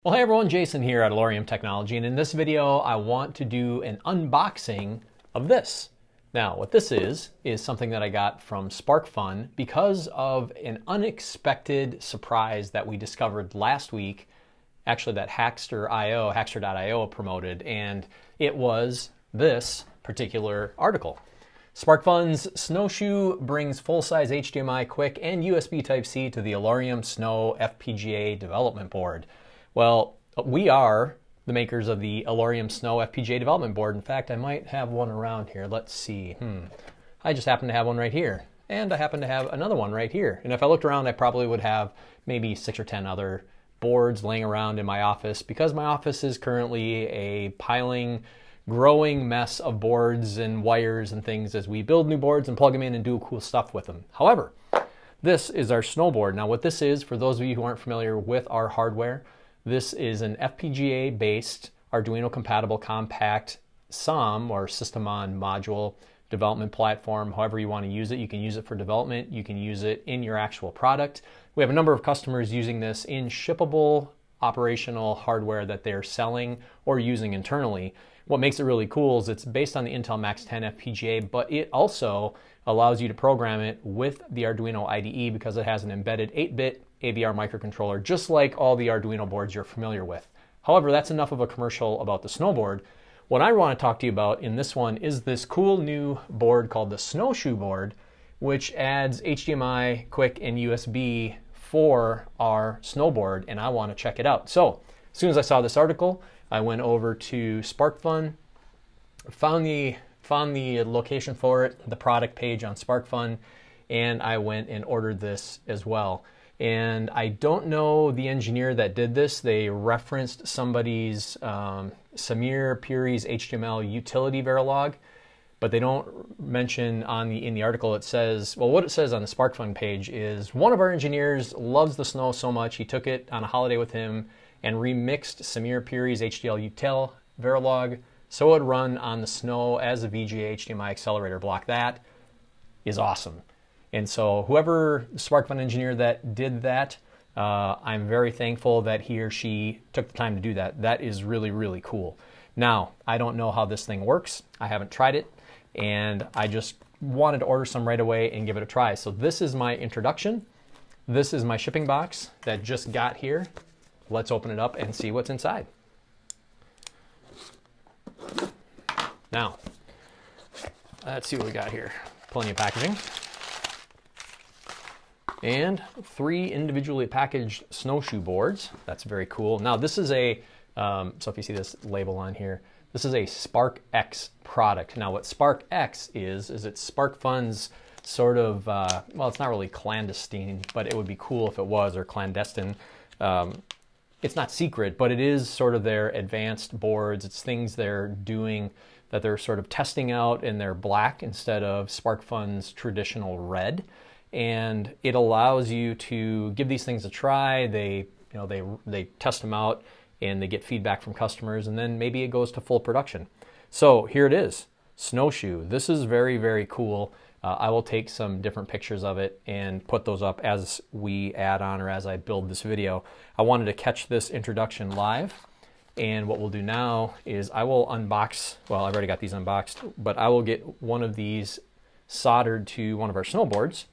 Well, hey everyone, Jason here at Alorium Technology, and in this video I want to do an unboxing of this. Now, what this is something that I got from SparkFun because of an unexpected surprise that we discovered last week, actually that Hackster.io promoted, and it was this particular article. SparkFun's Snō Shoe brings full-size HDMI, Qwiic, and USB Type-C to the Alorium Snō FPGA development board. Well, we are the makers of the Alorium Snō FPGA development board. In fact, I might have one around here. Let's see. I just happen to have one right here. And I happen to have another one right here. And if I looked around, I probably would have maybe 6 or 10 other boards laying around in my office because my office is currently a growing mess of boards and wires and things as we build new boards and plug them in and do cool stuff with them. However, this is our snowboard. Now what this is, for those of you who aren't familiar with our hardware, this is an FPGA-based, Arduino-compatible compact SOM, or System on Module development platform. However you want to use it. You can use it for development. You can use it in your actual product. We have a number of customers using this in shippable operational hardware that they're selling or using internally. What makes it really cool is it's based on the Intel Max 10 FPGA, but it also allows you to program it with the Arduino IDE because it has an embedded 8-bit AVR microcontroller, just like all the Arduino boards you're familiar with. However, that's enough of a commercial about the snowboard. What I want to talk to you about in this one is this cool new board called the Snō Shoe board, which adds HDMI, Qwiic, and USB for our snowboard, and I want to check it out. So, as soon as I saw this article, I went over to SparkFun, found the location for it, the product page on SparkFun, and I went and ordered this as well. And I don't know the engineer that did this. They referenced somebody's Samir Puri's HTML utility Verilog, but they don't mention in the article. It says, well, what it says on the SparkFun page is one of our engineers loves the snow so much he took it on a holiday with him and remixed Samir Puri's HDL util Verilog so it would run on the snow as a VGA HDMI accelerator block. That is awesome. And so whoever the SparkFun engineer that did that, I'm very thankful that he or she took the time to do that. That is really, really cool. Now, I don't know how this thing works. I haven't tried it, and I just wanted to order some right away and give it a try. So this is my introduction. This is my shipping box that just got here. Let's open it up and see what's inside. Now, let's see what we got here. Plenty of packaging. And 3 individually packaged Snō Shoe boards. That's very cool. Now this is a, so if you see this label on here, this is a SparkX product. Now what SparkX is it's SparkFun's sort of, well, it's not really clandestine, but it would be cool if it was, or clandestine. It's not secret, but it is sort of their advanced boards. It's things they're doing that they're sort of testing out, and they're black instead of SparkFun's traditional red. And it allows you to give these things a try. They test them out and they get feedback from customers, and then maybe it goes to full production. So here it is, Snō Shoe. This is very, very cool. I will take some different pictures of it and put those up as we add on or as I build this video. I wanted to catch this introduction live, and what we'll do now is I will unbox, well, I've already got these unboxed, but I will get one of these soldered to one of our snowboards,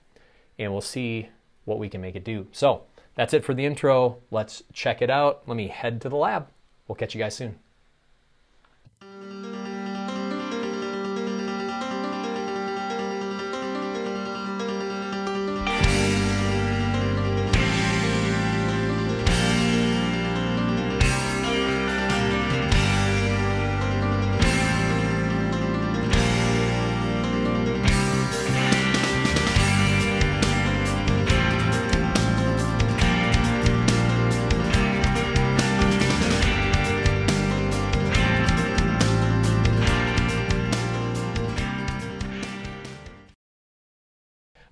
and we'll see what we can make it do. So that's it for the intro. Let's check it out. Let me head to the lab. We'll catch you guys soon.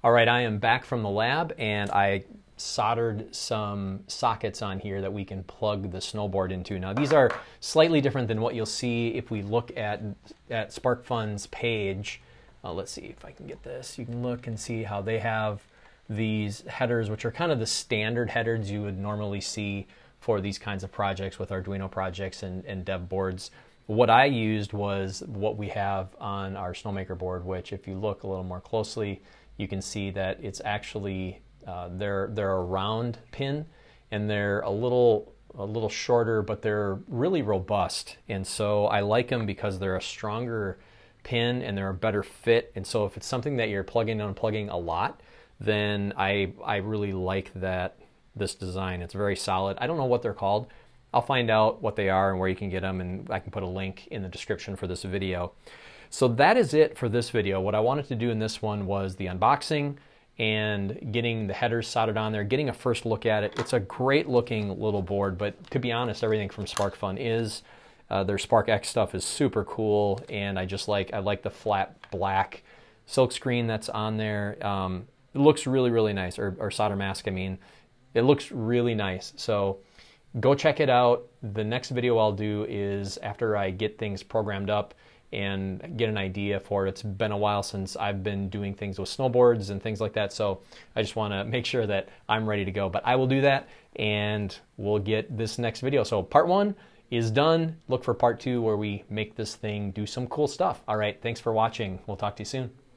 All right, I am back from the lab, and I soldered some sockets on here that we can plug the snowboard into. Now these are slightly different than what you'll see if we look at SparkFun's page. Let's see if I can get this. You can look and see how they have these headers, which are kind of the standard headers you would normally see for these kinds of projects with Arduino projects and dev boards. What I used was what we have on our Snowmaker board, which if you look a little more closely, you can see that it's actually, they're a round pin, and they're a little shorter, but they're really robust. And so I like them because they're a stronger pin and they're a better fit. And so if it's something that you're plugging and unplugging a lot, then I really like this design. It's very solid. I don't know what they're called. I'll find out what they are and where you can get them, and I can put a link in the description for this video. So that is it for this video. What I wanted to do in this one was the unboxing and getting the headers soldered on there, getting a first look at it. It's a great looking little board, but to be honest, everything from SparkFun is. Their SparkX stuff is super cool, and I like the flat black silk screen that's on there. It looks really, really nice, or solder mask, I mean. It looks really nice. So go check it out. The next video I'll do is after I get things programmed up and get an idea for it. It's been a while since I've been doing things with snowboards and things like that, so I just want to make sure that I'm ready to go. But I will do that, and we'll get this next video. So part 1 is done. Look for part 2 where we make this thing do some cool stuff. All right, thanks for watching. We'll talk to you soon.